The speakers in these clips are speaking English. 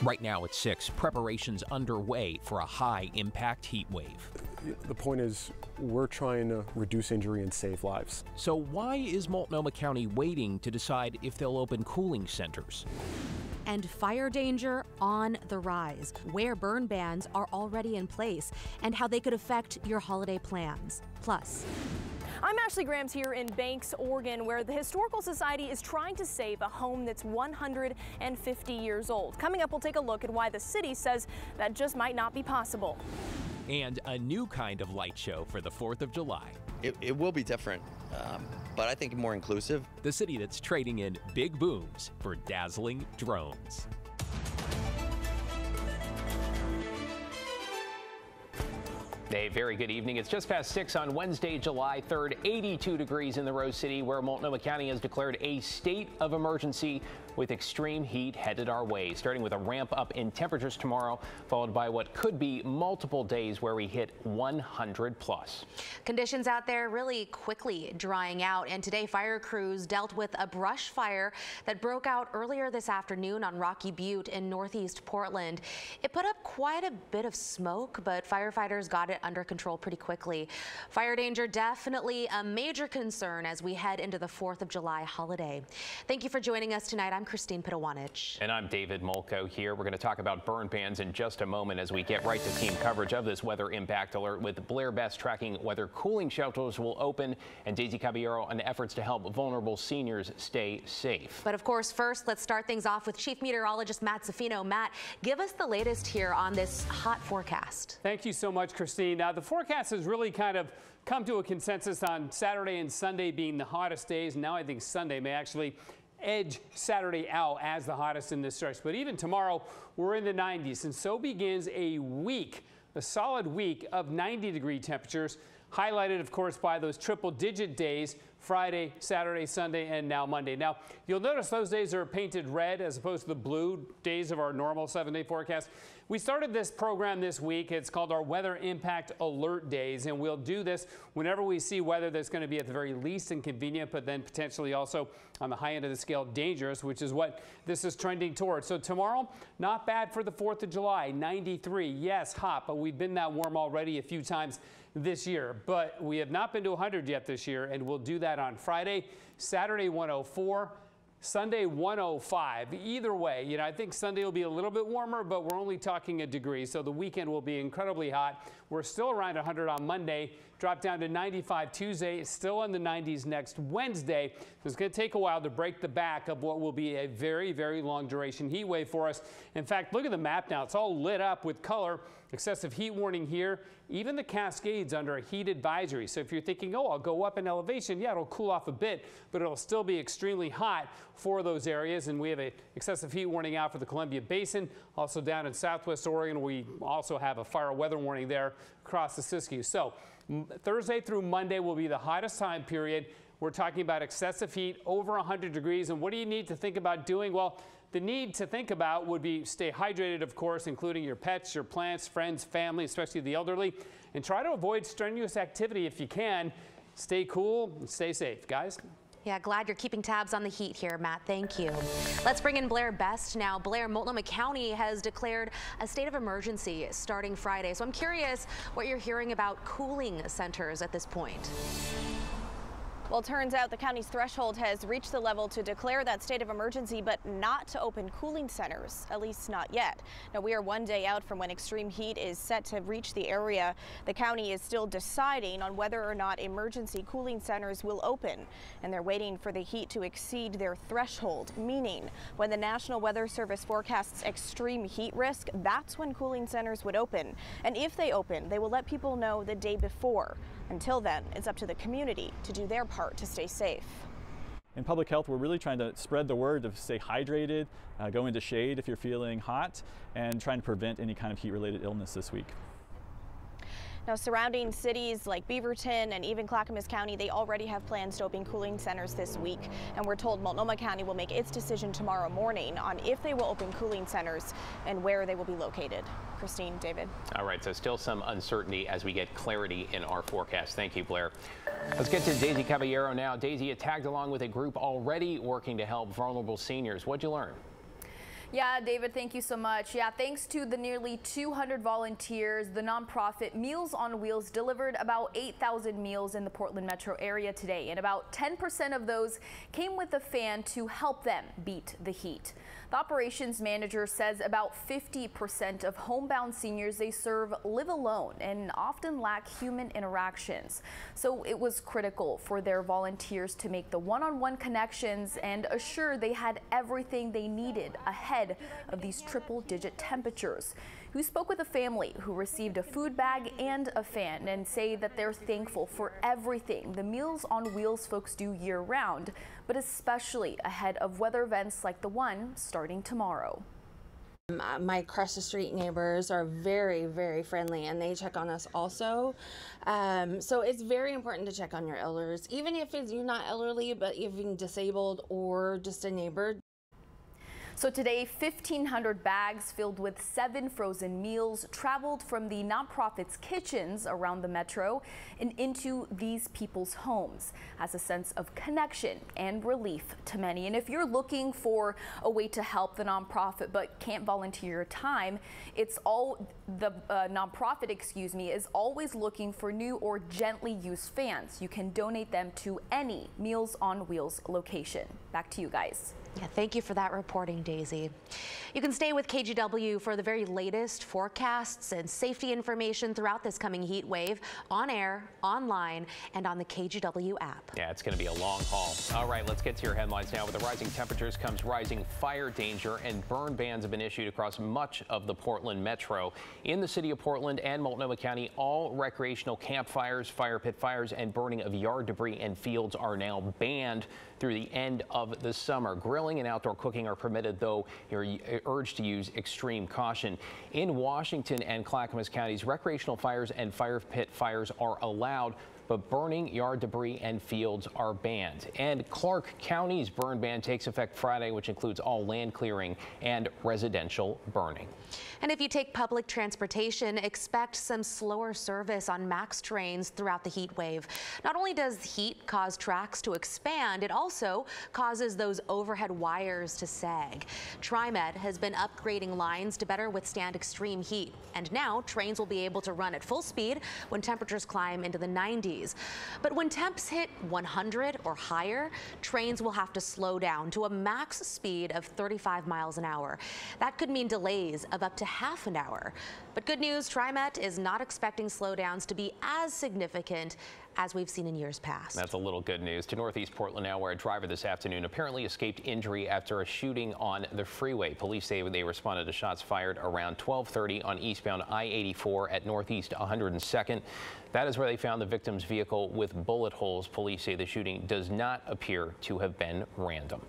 Right now at 6, preparations underway for a high-impact heat wave. The point is, we're trying to reduce injury and save lives. So why is Multnomah County waiting to decide if they'll open cooling centers? And fire danger on the rise, where burn bans are already in place, and how they could affect your holiday plans. Plus, I'm Ashley Grams here in Banks, Oregon, where the Historical Society is trying to save a home that's 150 years old. Coming up, we'll take a look at why the city says that just might not be possible. And a new kind of light show for the 4th of July. It will be different, but I think more inclusive. The city that's trading in big booms for dazzling drones. A very good evening. It's just past 6 on Wednesday, July 3rd, 82 degrees in the Rose City, where Multnomah County has declared a state of emergency with extreme heat headed our way, starting with a ramp up in temperatures tomorrow, followed by what could be multiple days where we hit 100 plus. Conditions out there really quickly drying out, and today fire crews dealt with a brush fire that broke out earlier this afternoon on Rocky Butte in northeast Portland. It put up quite a bit of smoke, but firefighters got it under control pretty quickly. Fire danger definitely a major concern as we head into the 4th of July holiday. Thank you for joining us tonight. I'm Christine Pitawanich. And I'm David Molko here. We're going to talk about burn bans in just a moment as we get right to team coverage of this weather impact alert, with Blair Best tracking whether cooling shelters will open and Daisy Caballero on efforts to help vulnerable seniors stay safe. But of course, first, let's start things off with Chief Meteorologist Matt Zafino. Matt, give us the latest here on this hot forecast. Thank you so much, Christine. Now, the forecast has really kind of come to a consensus on Saturday and Sunday being the hottest days. Now I think Sunday may actually edge Saturday out as the hottest in this stretch. But even tomorrow, we're in the 90s, and so begins a solid week of 90-degree temperatures, highlighted, of course, by those triple-digit days, Friday, Saturday, Sunday, and now Monday. Now, you'll notice those days are painted red as opposed to the blue days of our normal 7-day forecast. We started this program this week. It's called our Weather Impact Alert Days, and we'll do this whenever we see weather that's going to be at the very least inconvenient, but then potentially also on the high end of the scale dangerous, which is what this is trending towards. So tomorrow, not bad for the 4th of July, 93. Yes, hot, but we've been that warm already a few times this year, but we have not been to 100 yet this year, and we'll do that on Friday. Saturday 104, Sunday 105. Either way, I think Sunday will be a little bit warmer, but we're only talking a degree, so the weekend will be incredibly hot. We're still around 100 on Monday, drop down to 95 Tuesday, still in the 90s next Wednesday. So it's going to take a while to break the back of what will be a very, very long duration heat wave for us. In fact, look at the map now. It's all lit up with color. Excessive heat warning here, even the Cascades under a heat advisory. So if you're thinking, oh, I'll go up in elevation, yeah, it'll cool off a bit, but it'll still be extremely hot for those areas. And we have an excessive heat warning out for the Columbia Basin. Also down in southwest Oregon, we also have a fire weather warning there across the Siskiyou. So Thursday through Monday will be the hottest time period. We're talking about excessive heat over 100 degrees. And what do you need to think about doing? Well, the need to think about would be stay hydrated, of course, including your pets, your plants, friends, family, especially the elderly, and try to avoid strenuous activity if you can. Stay cool and stay safe, guys. Yeah, glad you're keeping tabs on the heat here, Matt. Thank you. Let's bring in Blair Best now. Blair, Multnomah County has declared a state of emergency starting Friday. So I'm curious what you're hearing about cooling centers at this point. Well, it turns out the county's threshold has reached the level to declare that state of emergency, but not to open cooling centers, at least not yet. Now, we are one day out from when extreme heat is set to reach the area. The county is still deciding on whether or not emergency cooling centers will open, and they're waiting for the heat to exceed their threshold, meaning when the National Weather Service forecasts extreme heat risk, that's when cooling centers would open. And if they open, they will let people know the day before. Until then, it's up to the community to do their part to stay safe. In public health, we're really trying to spread the word of stay hydrated, go into shade if you're feeling hot, and trying to prevent any kind of heat-related illness this week. Now, surrounding cities like Beaverton and even Clackamas County, they already have plans to open cooling centers this week. And we're told Multnomah County will make its decision tomorrow morning on if they will open cooling centers and where they will be located. Christine, David. All right, so still some uncertainty as we get clarity in our forecast. Thank you, Blair. Let's get to Daisy Caballero now. Daisy, you tagged along with a group already working to help vulnerable seniors. What'd you learn? Yeah, David, thank you so much. Yeah, thanks to the nearly 200 volunteers, the nonprofit Meals on Wheels delivered about 8,000 meals in the Portland metro area today, and about 10% of those came with a fan to help them beat the heat. The operations manager says about 50% of homebound seniors they serve live alone and often lack human interactions. So it was critical for their volunteers to make the one-on-one connections and assure they had everything they needed ahead of these triple-digit temperatures. We spoke with a family who received a food bag and a fan and say that they're thankful for everything the Meals on Wheels folks do year-round, but especially ahead of weather events like the one starting tomorrow. My across the street neighbors are very, very friendly, and they check on us also. So it's very important to check on your elders, even if you're not elderly, but if you're disabled or just a neighbor. So today, 1,500 bags filled with 7 frozen meals traveled from the nonprofit's kitchens around the metro and into these people's homes as a sense of connection and relief to many. And if you're looking for a way to help the nonprofit but can't volunteer your time, it's the nonprofit, is always looking for new or gently used fans. You can donate them to any Meals on Wheels location. Back to you guys. Yeah, thank you for that reporting, Daisy. You can stay with KGW for the very latest forecasts and safety information throughout this coming heat wave on air, online, and on the KGW app. Yeah, it's going to be a long haul. All right, let's get to your headlines now. With the rising temperatures comes rising fire danger, and burn bans have been issued across much of the Portland metro. In the city of Portland and Multnomah County, all recreational campfires, fire pit fires, and burning of yard debris and fields are now banned through the end of the summer. Grilling and outdoor cooking are permitted, though you're urged to use extreme caution. In Washington and Clackamas counties, recreational fires and fire pit fires are allowed, but burning yard debris and fields are banned. And Clark County's burn ban takes effect Friday, which includes all land clearing and residential burning. And if you take public transportation, expect some slower service on MAX trains throughout the heat wave. Not only does heat cause tracks to expand, it also causes those overhead wires to sag. TriMet has been upgrading lines to better withstand extreme heat, and now trains will be able to run at full speed when temperatures climb into the 90s. But when temps hit 100 or higher, trains will have to slow down to a max speed of 35 miles an hour. That could mean delays of up to half an hour. But good news, TriMet is not expecting slowdowns to be as significant as we've seen in years past. That's a little good news. To Northeast Portland now, where a driver this afternoon apparently escaped injury after a shooting on the freeway. Police say they responded to shots fired around 12:30 on eastbound I-84 at Northeast 102nd. That is where they found the victim's vehicle with bullet holes. Police say the shooting does not appear to have been random.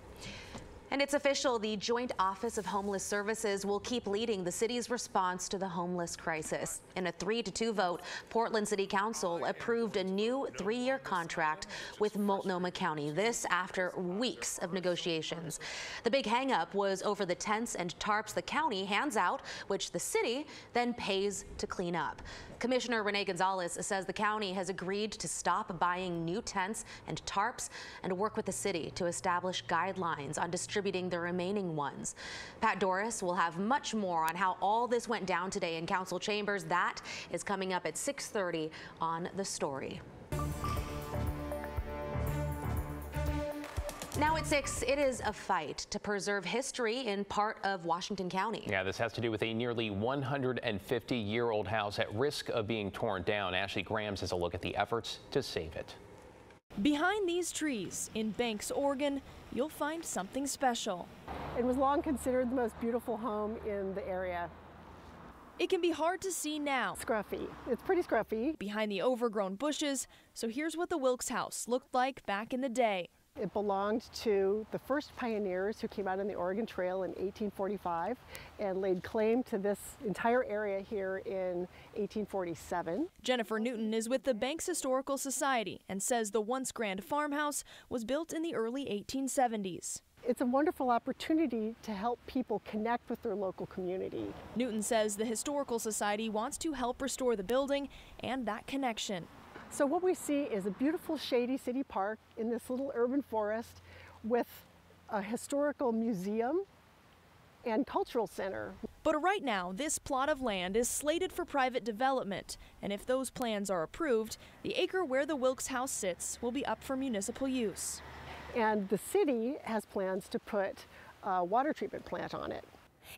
And it's official, the Joint Office of Homeless Services will keep leading the city's response to the homeless crisis. In a 3-2 vote, Portland City Council approved a new 3-year contract with Multnomah County. This after weeks of negotiations. The big hang-up was over the tents and tarps the county hands out, which the city then pays to clean up. Commissioner Renee Gonzalez says the county has agreed to stop buying new tents and tarps and work with the city to establish guidelines on distributing the remaining ones. Pat Doris will have much more on how all this went down today in council chambers. That is coming up at 6:30 on The Story. Now at 6, it is a fight to preserve history in part of Washington County. Yeah, this has to do with a nearly 150-year-old house at risk of being torn down. Ashley Grahams has a look at the efforts to save it. Behind these trees in Banks, Oregon, you'll find something special. It was long considered the most beautiful home in the area. It can be hard to see now. Scruffy. It's pretty scruffy. Behind the overgrown bushes. So here's what the Wilkes house looked like back in the day. It belonged to the first pioneers who came out on the Oregon Trail in 1845 and laid claim to this entire area here in 1847. Jennifer Newton is with the Banks Historical Society and says the once grand farmhouse was built in the early 1870s. It's a wonderful opportunity to help people connect with their local community. Newton says the Historical Society wants to help restore the building and that connection. So what we see is a beautiful shady city park in this little urban forest with a historical museum and cultural center. But right now, this plot of land is slated for private development, and if those plans are approved, the acre where the Wilkes House sits will be up for municipal use. And the city has plans to put a water treatment plant on it.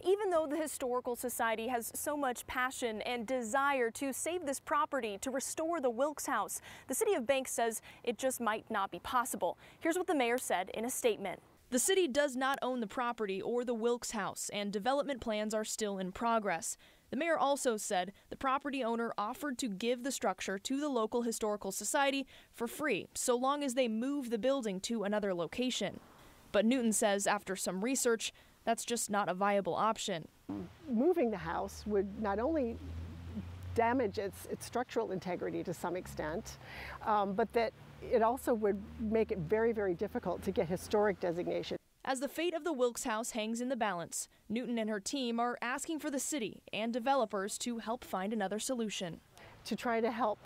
Even though the Historical Society has so much passion and desire to save this property, to restore the Wilkes House, the city of Banks says it just might not be possible. Here's what the mayor said in a statement. The city does not own the property or the Wilkes House, and development plans are still in progress. The mayor also said the property owner offered to give the structure to the local Historical Society for free, so long as they move the building to another location. But Newton says after some research, that's just not a viable option. Moving the house would not only damage its structural integrity to some extent, but that it also would make it very, very difficult to get historic designation. As the fate of the Wilkes House hangs in the balance, Newton and her team are asking for the city and developers to help find another solution. To try to help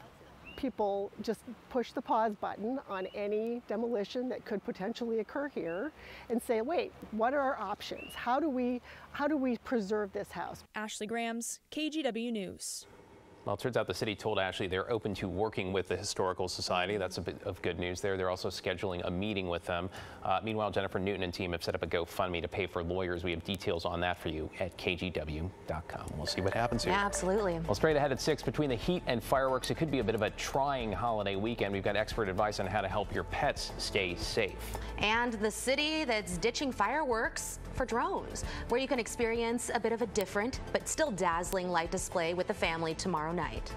people just push the pause button on any demolition that could potentially occur here and say, wait, what are our options? How do we preserve this house? Ashley Grams, KGW News. Well, it turns out the city told Ashley they're open to working with the Historical Society. That's a bit of good news there. They're also scheduling a meeting with them. Meanwhile, Jennifer Newton and team have set up a GoFundMe to pay for lawyers. We have details on that for you at kgw.com. We'll see what happens here. Yeah, absolutely. Well, straight ahead at 6, between the heat and fireworks, it could be a bit of a trying holiday weekend. We've got expert advice on how to help your pets stay safe. And the city that's ditching fireworks for drones, where you can experience a bit of a different but still dazzling light display with the family tomorrow night.